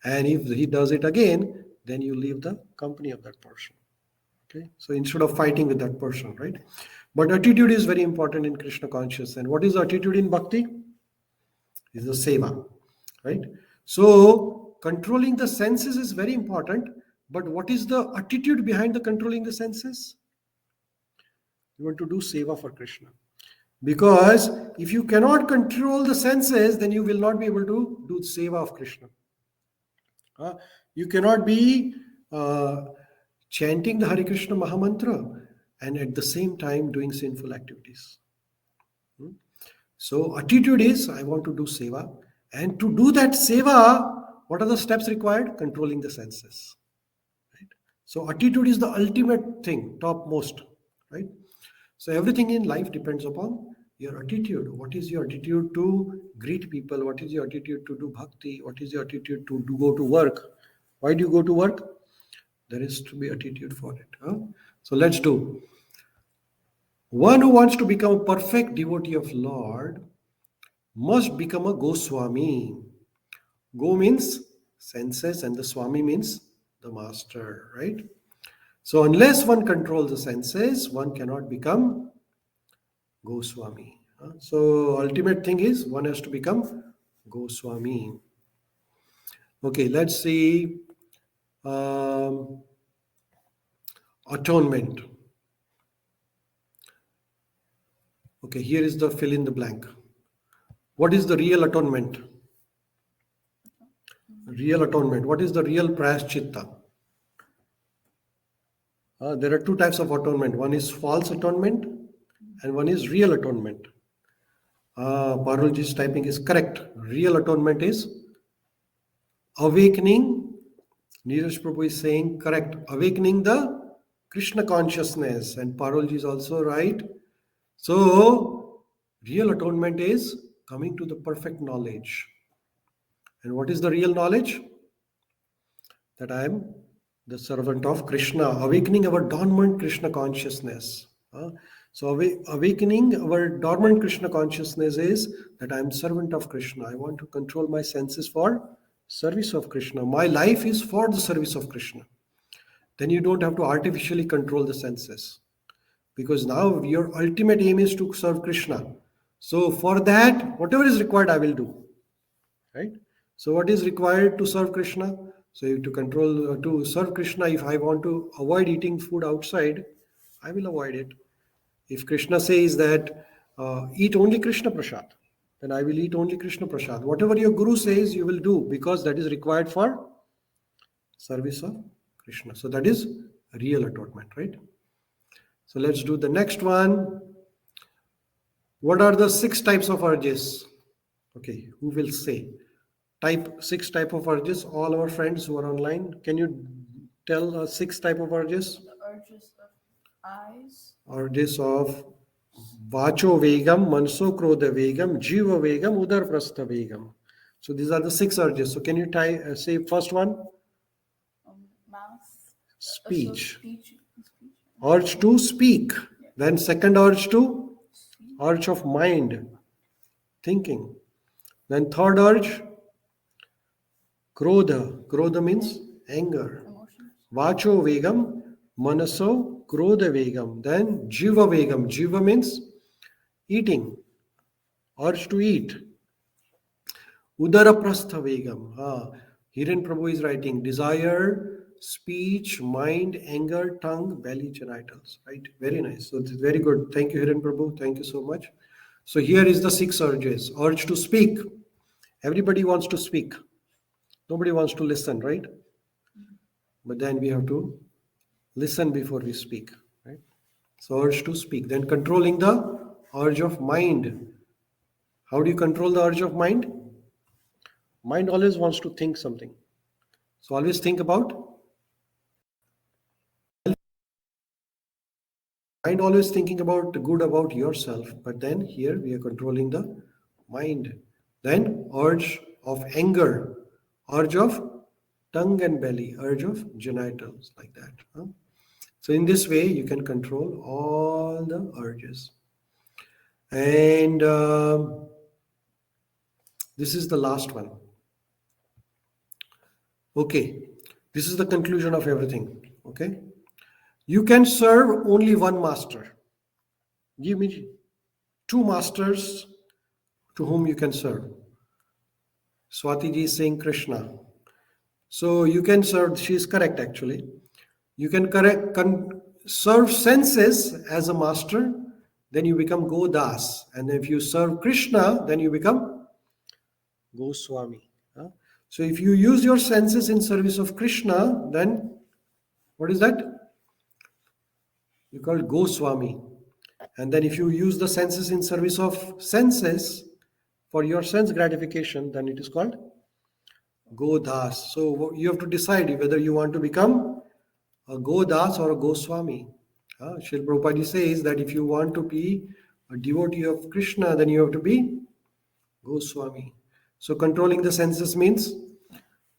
And if he does it again, then you leave the company of that person. Okay. So instead of fighting with that person, right? But attitude is very important in Krishna consciousness. And what is attitude in bhakti? Is the seva, right? So controlling the senses is very important. But what is the attitude behind the controlling the senses? You want to do seva for Krishna. Because if you cannot control the senses, then you will not be able to do seva of Krishna. You cannot be chanting the Hare Krishna Mahamantra and at the same time doing sinful activities. So attitude is, I want to do seva. And to do that seva, what are the steps required? Controlling the senses. Right? So attitude is the ultimate thing, topmost. Right? So everything in life depends upon your attitude. What is your attitude to greet people? What is your attitude to do bhakti? What is your attitude to go to work? Why do you go to work? There is to be attitude for it. Huh? So let's do. One who wants to become a perfect devotee of Lord must become a Goswami. Go means senses and the Swami means the master, right? So unless one controls the senses, one cannot become Goswami. So ultimate thing is one has to become Goswami. Okay, let's see. Um, Atonement. Okay, here is the fill in the blank. What is the real atonement? Real atonement. What is the real prayaschitta? There are two types of atonement. One is false atonement and one is real atonement. Parulji's typing is correct. Real atonement is awakening. Neeraj Prabhu is saying correct. Awakening the Krishna consciousness. And Parulji is also right. So, real atonement is coming to the perfect knowledge. And what is the real knowledge? That I am the servant of Krishna, awakening our dormant Krishna consciousness. So awakening our dormant Krishna consciousness is that I am servant of Krishna. I want to control my senses for service of Krishna. My life is for the service of Krishna. Then you don't have to artificially control the senses. Because now your ultimate aim is to serve Krishna. So for that, whatever is required, I will do. Right? So what is required to serve Krishna? So to control, to serve Krishna, if I want to avoid eating food outside, I will avoid it. If Krishna says that eat only Krishna Prasad, then I will eat only Krishna Prasad. Whatever your Guru says, you will do because that is required for service of Krishna. So that is real atonement, right? So let's do the next one. What are the 6 types of urges? Okay, who will say? 6 type of urges. All our friends who are online, can you tell us 6 type of urges? The urges of eyes. Urges of vacho vegam, manso krodha vegam, jiva vegam, udar prastha vegam. So these are the 6 urges. So can you say first one? Mouth. Speech. Speech. Urge to speak. Yeah. Then second urge to urge of mind, thinking. Then third urge, krodha. Krodha means anger. Emotions. Vacho vegam, manaso krodha vegam. Then jiva vegam. Jiva means eating, urge to eat. Udara prastha vegam. Hiren Prabhu is writing desire, speech, mind, anger, tongue, belly, genitals. Right? Very nice. So this is very good. Thank you, Hiren Prabhu. Thank you so much. So here is the 6 urges. Urge to speak. Everybody wants to speak. Nobody wants to listen, right? But then we have to listen before we speak, right? So urge to speak. Then controlling the urge of mind. How do you control the urge of mind? Mind always wants to think something. So always think about. Mind always thinking about good about yourself. But then here we are controlling the mind. Then urge of anger, urge of tongue and belly, urge of genitals, like that. So in this way, you can control all the urges. And this is the last one. Okay, this is the conclusion of everything. Okay, you can serve only one master. Give me 2 masters to whom you can serve. Swati ji is saying Krishna. So you can serve, she is correct actually. You can serve senses as a master, then you become Godas. And if you serve Krishna, then you become Goswami. So if you use your senses in service of Krishna, then what is that? You call it Goswami. And then if you use the senses in service of senses, for your sense gratification, then it is called Godas. So you have to decide whether you want to become a Godas or a Goswami. Srila Prabhupada says that if you want to be a devotee of Krishna, then you have to be Goswami. So controlling the senses means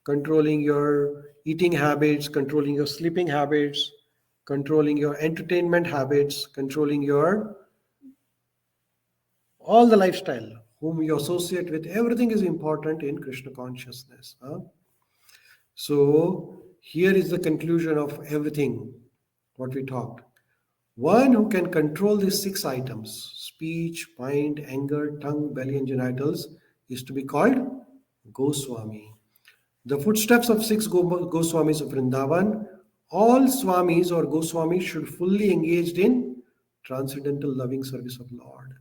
controlling your eating habits, controlling your sleeping habits, controlling your entertainment habits, controlling your all the lifestyle, whom you associate with, everything is important in Krishna consciousness. So here is the conclusion of everything what we talked. One who can control these 6 items, speech, mind, anger, tongue, belly, and genitals, is to be called Goswami. The footsteps of 6 Goswamis of Vrindavan, all Swamis or Goswamis should fully engaged in transcendental loving service of Lord.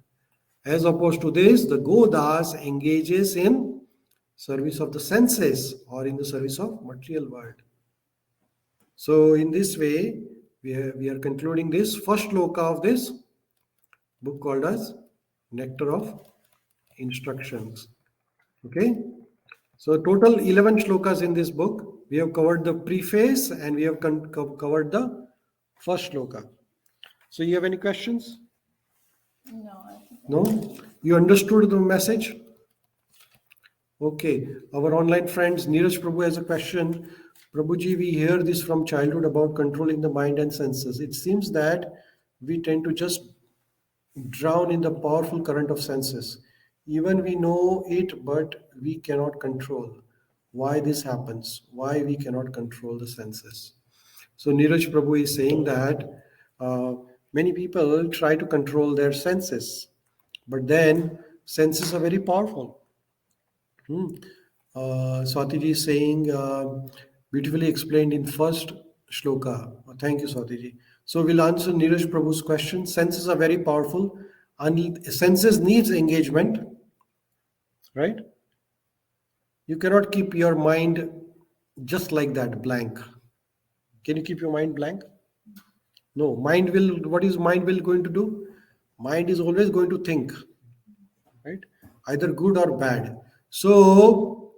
As opposed to this, the Godas engages in service of the senses or in the service of material world. So in this way, we are concluding this first sloka of this book called as Nectar of Instructions. Okay. So total 11 shlokas in this book. We have covered the preface and we have covered the first shloka. So you have any questions? No, I think No? You understood the message? Okay. Our online friends, Neeraj Prabhu has a question. Prabhuji, we hear this from childhood about controlling the mind and senses. It seems that we tend to just drown in the powerful current of senses. Even we know it, but we cannot control. Why this happens? Why we cannot control the senses? So Neeraj Prabhu is saying that uh, many people try to control their senses, but then senses are very powerful. Hmm. Swatiji is saying, beautifully explained in first shloka. Thank you, Swatiji. So we'll answer Neeraj Prabhu's question. Senses are very powerful. And senses needs engagement, right? You cannot keep your mind just like that, blank. Can you keep your mind blank? No. Mind will, what is mind will going to do? Mind is always going to think, right? Either good or bad. So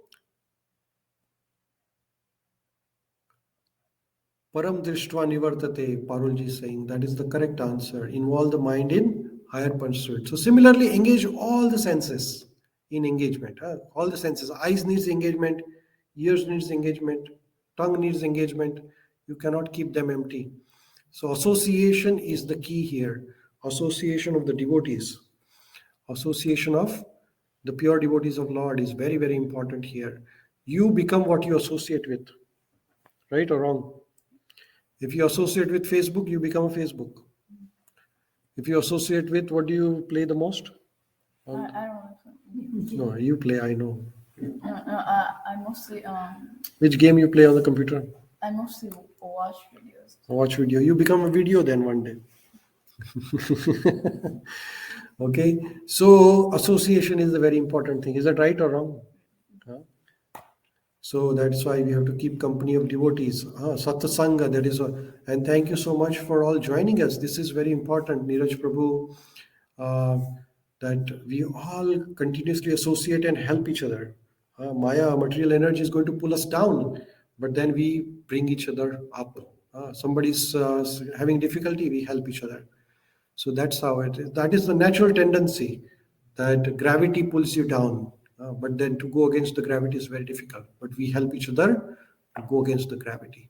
Param Drishtva Nivartate, Parulji is saying that is the correct answer. Involve the mind in higher pursuit. So similarly, engage all the senses in engagement. All the senses. Eyes needs engagement, ears needs engagement, tongue needs engagement. You cannot keep them empty. So association is the key here. Association of the devotees. Association of the pure devotees of Lord is very, very important here. You become what you associate with. Right or wrong? If you associate with Facebook, you become a Facebook. If you associate with, what do you play the most? I don't know. No, you play, I know. I mostly Which game you play on the computer? I mostly watch videos. Watch video. You become a video then one day. Okay. So association is a very important thing. Is that right or wrong? Huh? So that's why we have to keep company of devotees. Satsanga, that is. And thank you so much for all joining us. This is very important, Neeraj Prabhu, that we all continuously associate and help each other. Maya, material energy is going to pull us down, but then we bring each other up. Somebody's having difficulty, we help each other. So that's how it is. That is the natural tendency that gravity pulls you down. But then to go against the gravity is very difficult. But we help each other to go against the gravity.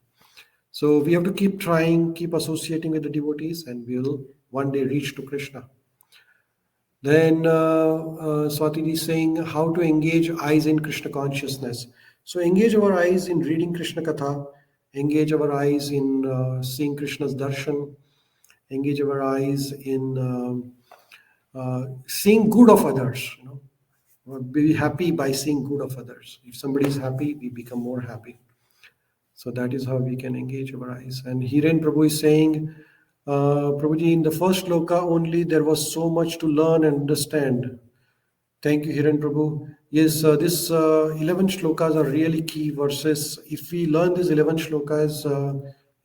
So we have to keep trying, keep associating with the devotees, and we'll one day reach to Krishna. Then Swatini is saying how to engage eyes in Krishna consciousness. So engage our eyes in reading Krishna Katha, engage our eyes in seeing Krishna's darshan, engage our eyes in seeing good of others. Be happy by seeing good of others. If somebody is happy, we become more happy. So that is how we can engage our eyes. And Hiren Prabhu is saying, Prabhuji, in the first sloka only, there was so much to learn and understand. Thank you, Hiren Prabhu. Yes, this 11 shlokas are really key verses. If we learn these 11 shlokas,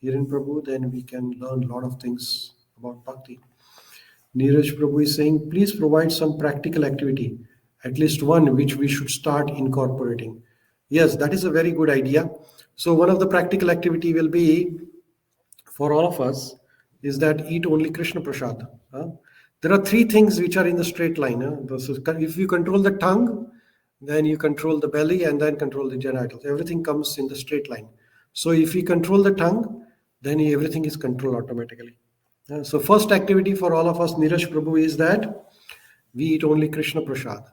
Hiren Prabhu, then we can learn a lot of things about bhakti. Neeraj Prabhu is saying, please provide some practical activity. at least one which we should start incorporating. Yes, that is a very good idea. So one of the practical activity will be for all of us is that eat only Krishna Prasad. There are three things which are in the straight line. If you control the tongue, then you control the belly and then control the genitals. Everything comes in the straight line. So if we control the tongue, then everything is controlled automatically. So first activity for all of us, Niraj Prabhu, is that we eat only Krishna Prasad.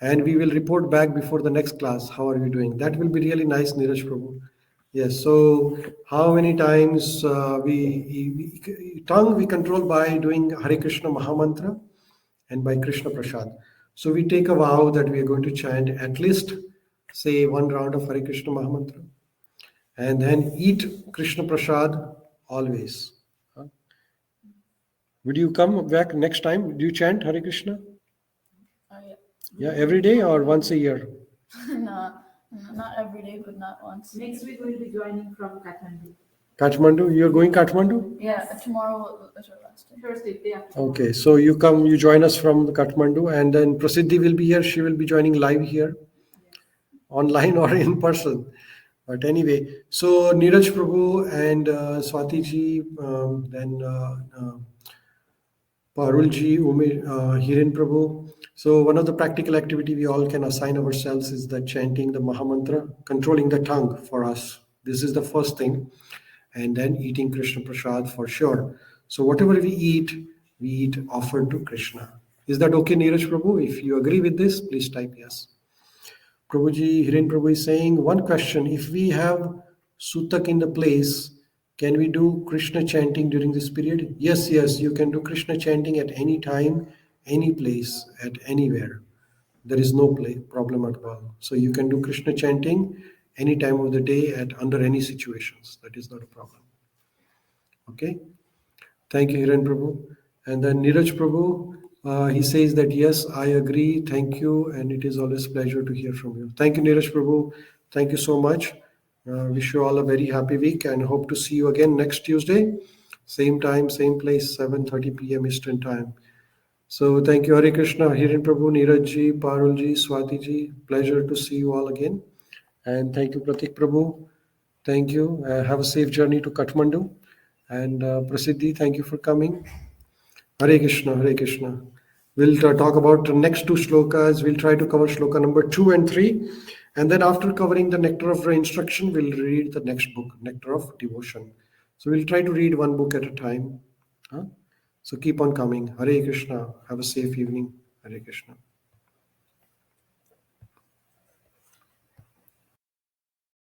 And we will report back before the next class. How are we doing? That will be really nice, Niraj Prabhu. Yes. So how many times tongue we control by doing Hare Krishna Mahamantra and by Krishna Prasad. So we take a vow that we are going to chant at least say one round of Hare Krishna Mahamantra and then eat Krishna Prasad always. Would you come back next time? Do you chant Hare Krishna? Yeah. Yeah, every day or once a year? No, not every day, but not once. Next week we'll be joining from Kathmandu. Kathmandu? You're going Kathmandu? Yeah, tomorrow is our last day. Thursday, day after. Okay, so you come, you join us from the Kathmandu, and then Prasiddhi will be here. She will be joining live here, online or in person. But anyway, so Neeraj Prabhu and Swati ji, then Parul ji, Hiren Prabhu. So one of the practical activity we all can assign ourselves is that chanting the Mahamantra, controlling the tongue for us. This is the first thing. And then eating Krishna Prasad for sure. So whatever we eat offered to Krishna. Is that okay, Neeraj Prabhu? If you agree with this, please type yes. Prabhuji, Hiren Prabhu is saying, one question, if we have Sutak in the place, can we do Krishna chanting during this period? Yes, you can do Krishna chanting at any time, any place, at anywhere. There is no problem at all. So you can do Krishna chanting any time of the day at under any situations. That is not a problem. Okay. Thank you, Hiren Prabhu. And then Neeraj Prabhu, he says that yes, I agree. Thank you, and it is always a pleasure to hear from you. Thank you, Neeraj Prabhu. Thank you so much. Wish you all a very happy week, and hope to see you again next Tuesday, same time, same place, 7:30 p.m. Eastern time. So thank you, Hare Krishna, Hiren Prabhu, Neeraj ji, Parul ji, Swati ji. Pleasure to see you all again. And thank you, Pratik Prabhu. Thank you. Have a safe journey to Kathmandu. And Prasiddhi, thank you for coming. Hare Krishna, Hare Krishna. We'll talk about the next two shlokas. We'll try to cover shloka number 2 and 3. And then after covering the Nectar of Instruction, we'll read the next book, Nectar of Devotion. So we'll try to read one book at a time. So keep on coming. Hare Krishna. Have a safe evening. Hare Krishna.